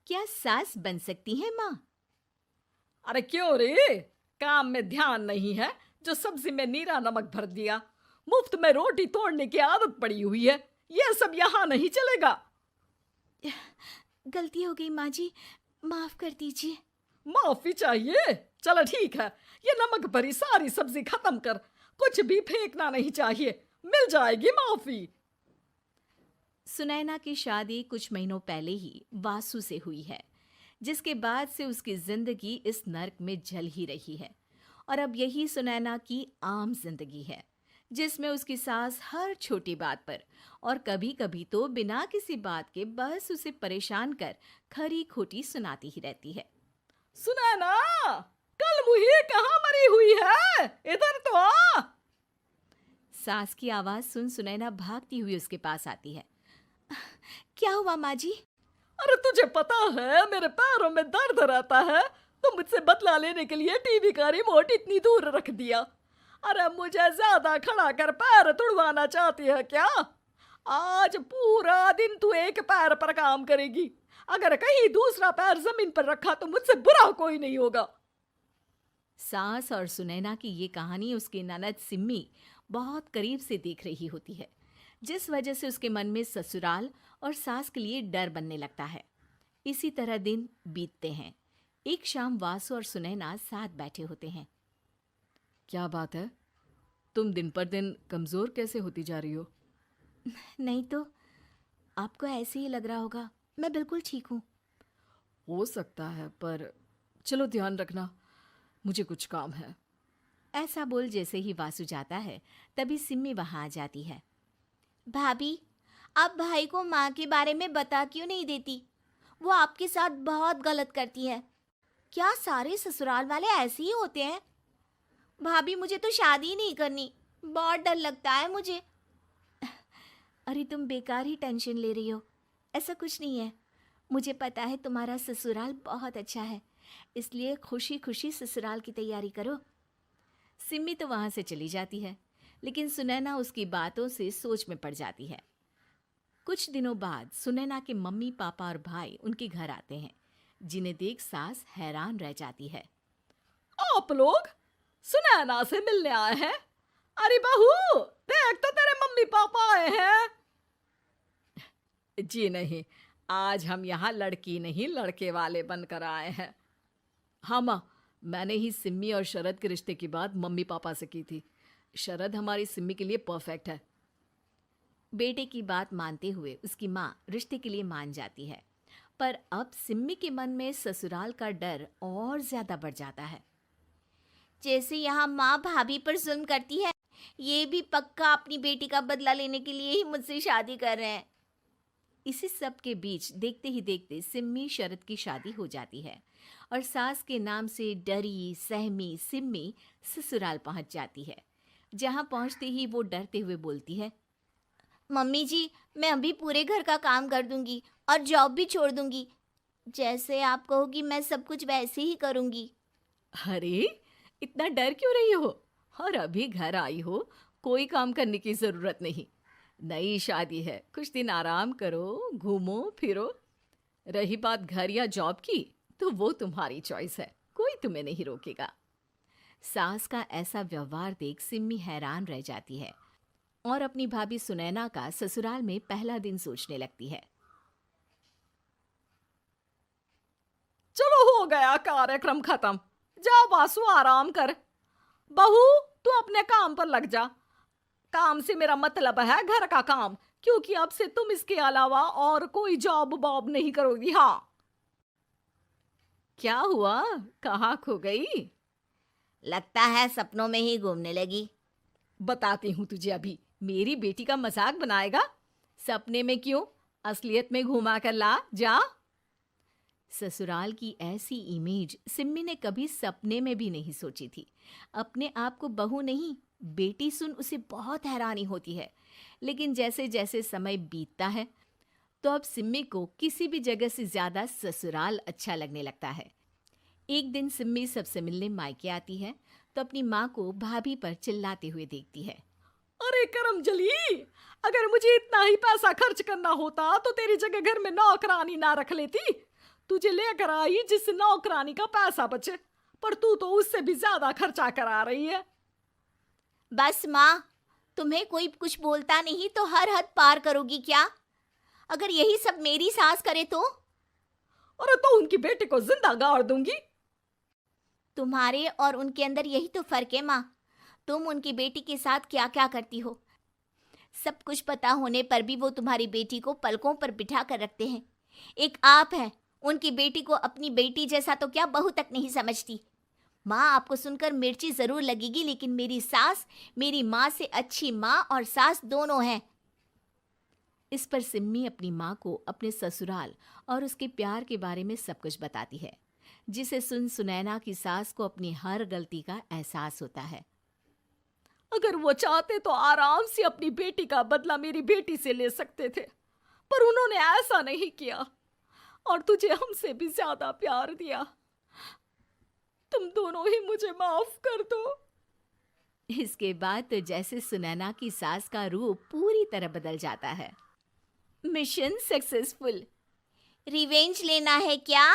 क्या सास बन सकती है माँ? अरे क्यों रे? काम में ध्यान नहीं है जो सब्जी में नीरा नमक भर दिया। मुफ्त में रोटी तोड़ने की आदत पड़ी हुई है। ये सब यहाँ नहीं चलेगा। गलती हो गई माँ जी, माफ कर दीजिए। माफी चाहिए? चलो ठीक है, ये नमक भरी सारी सब्जी खत्म कर। कुछ भी फेंकना नहीं चाहिए, मिल जाएगी माफी। सुनैना की शादी कुछ महीनों पहले ही वासु से हुई है, जिसके बाद से उसकी जिंदगी इस नर्क में जल ही रही है। और अब यही सुनैना की आम जिंदगी है, जिसमें उसकी सास हर छोटी बात पर और कभी कभी तो बिना किसी बात के बस उसे परेशान कर खरी खोटी सुनाती ही रहती है। सुना ना, कल मुही कहाँ मरी हुई है? इधर तो आ। सास की आवाज सुन सुनैना भागती हुई उसके पास आती है। क्या हुआ माँ जी? अरे तुझे पता है मेरे पैरों में दर्द रहता है, तो मुझसे बदला लेने के लिए टीवी का रिमोट इतनी दूर रख दिया। अरे मुझे ज्यादा खड़ा कर पैर तुड़वाना चाहती है क्या? आज पूरा दिन तू एक पैर पर काम करेगी। अगर कहीं दूसरा पैर जमीन पर रखा तो मुझसे बुरा कोई नहीं होगा। सास और सुनैना की ये कहानी उसकी ननद सिम्मी बहुत करीब से देख रही होती है, जिस वजह से उसके मन में ससुराल और सास के लिए डर बनने लगता है। इसी तरह दिन बीतते हैं। एक शाम वासु और सुनैना साथ बैठे होते हैं। क्या बात है? तुम दिन पर दिन कमजोर कैसे होती जा रही हो? नहीं तो, आपको ऐसे ही लग रहा होगा, मैं बिल्कुल ठीक हूँ। हो सकता है, पर चलो ध्यान रखना, मुझे कुछ काम है। ऐसा बोल जैसे ही वासु जाता है, तभी सिम्मी वहां आ जाती है। भाभी, आप भाई को माँ के बारे में बता क्यों नहीं देती? वो आपके साथ बहुत गलत करती है। क्या सारे ससुराल वाले ऐसे ही होते हैं? भाभी, मुझे तो शादी ही नहीं करनी, बहुत डर लगता है मुझे। अरे तुम बेकार ही टेंशन ले रही हो, ऐसा कुछ नहीं है। मुझे पता है तुम्हारा ससुराल बहुत अच्छा है, इसलिए खुशी खुशी ससुराल की तैयारी करो। सिम्मी तो वहां से चली जाती है, लेकिन सुनैना उसकी बातों से सोच में पड़ जाती है। कुछ दिनों बाद सुनैना के मम्मी पापा और भाई उनके घर आते हैं, जिन्हें देख सास हैरान रह जाती है। आप लोग सुनैना से मिलने आए हैं? अरे बहू, देख तो तेरे मम्मी पापा आए हैं। जी नहीं, आज हम यहाँ लड़की नहीं लड़के वाले बनकर आए हैं। हाँ माँ, मैंने ही सिम्मी और शरद के रिश्ते की बात मम्मी पापा से की थी। शरद हमारी सिम्मी के लिए परफेक्ट है। बेटे की बात मानते हुए उसकी माँ रिश्ते के लिए मान जाती है, पर अब सिम्मी के मन में ससुराल का डर और ज्यादा बढ़ जाता है। जैसे यहाँ माँ भाभी पर जुल्म करती है, ये भी पक्का अपनी बेटी का बदला लेने के लिए ही मुझसे शादी कर रहे हैं। इसी सब के बीच देखते ही देखते सिम्मी शरद की शादी हो जाती है और सास के नाम से डरी सहमी सिम्मी ससुराल पहुंच जाती है। जहां पहुंचते ही वो डरते हुए बोलती है, मम्मी जी, मैं अभी पूरे घर का काम कर दूंगी और जॉब भी छोड़ दूंगी। जैसे आप कहोगी मैं सब कुछ वैसे ही करूंगी। अरे, इतना डर क्यों रही हो? और अभी घर आई हो, कोई काम करने की जरूरत नहीं। नई शादी है, कुछ दिन आराम करो, घूमो फिरो। रही बात घर या जॉब की, तो वो तुम्हारी चॉइस है, कोई तुम्हें नहीं रोकेगा। सास का ऐसा व्यवहार देख सिम्मी हैरान रह जाती है और अपनी भाभी सुनैना का ससुराल में पहला दिन सोचने लगती है। चलो हो गया कार्यक्रम खत्म। जा वासु, आराम कर। बहू, तू अपने काम पर लग जा। काम से मेरा मतलब है घर का काम, क्योंकि अब से तुम इसके अलावा और कोई जॉब बॉब नहीं करोगी। हाँ। क्या हुआ? कहाँ खो गई? लगता है सपनों में ही घूमने लगी। बताती हूँ तुझे अभी। मेरी बेटी का मजाक बनाएगा? सपने में क्यों, असलियत में घुमा कर ला। जा। ससुराल की ऐसी इमेज सिम्मी ने कभी सपने में भी नहीं सोची थी। अपने आप को बहू नहीं, बेटी सुन उसे बहुत हैरानी होती है। लेकिन जैसे जैसे समय बीतता है, तो अब सिम्मी को किसी भी जगह से ज्यादा ससुराल अच्छा लगने लगता है। एक दिन सिम्मी सबसे मिलने मायके आती है, तो अपनी माँ को भाभी पर चिल्लाते हुए देखती है। अरे करमजली, अगर मुझे इतना ही पैसा खर्च करना होता तो तेरी जगह घर में नौकरानी ना रख लेती। तुझे लेकर आई जिससे नौकरानी का पैसा बचे, पर तू तो उससे भी ज्यादा खर्चा करा रही है। बस माँ, तुम्हें कोई कुछ बोलता नहीं तो हर हद पार करोगी क्या? अगर यही सब मेरी सास करे तो? अरे तो उनकी बेटी को जिंदा गाड़ दूंगी। तुम्हारे और उनके अंदर यही तो फर्क है माँ। तुम उनकी बेटी के साथ क्या क्या करती हो, सब कुछ पता होने पर भी वो तुम्हारी बेटी को पलकों पर बिठा कर रखते हैं। एक आप है, उनकी बेटी को अपनी बेटी जैसा तो क्या बहू तक नहीं समझती। माँ, आपको सुनकर मिर्ची जरूर लगेगी, लेकिन मेरी सास मेरी माँ से अच्छी माँ और सास दोनों हैं। इस पर सिम्मी अपनी माँ को अपने ससुराल और उसके प्यार के बारे में सब कुछ बताती है, जिसे सुन सुनैना की सास को अपनी हर गलती का एहसास होता है। अगर वो चाहते तो आराम से अपनी बेटी का बदला मेरी बेटी से ले सकते थे, पर उन्होंने ऐसा नहीं किया और तुझे हमसे भी ज्यादा प्यार दिया। तुम दोनों ही मुझे माफ कर दो। इसके बाद तो जैसे सुनैना की सास का रूप पूरी तरह बदल जाता है। Mission successful. रिवेंज लेना है क्या?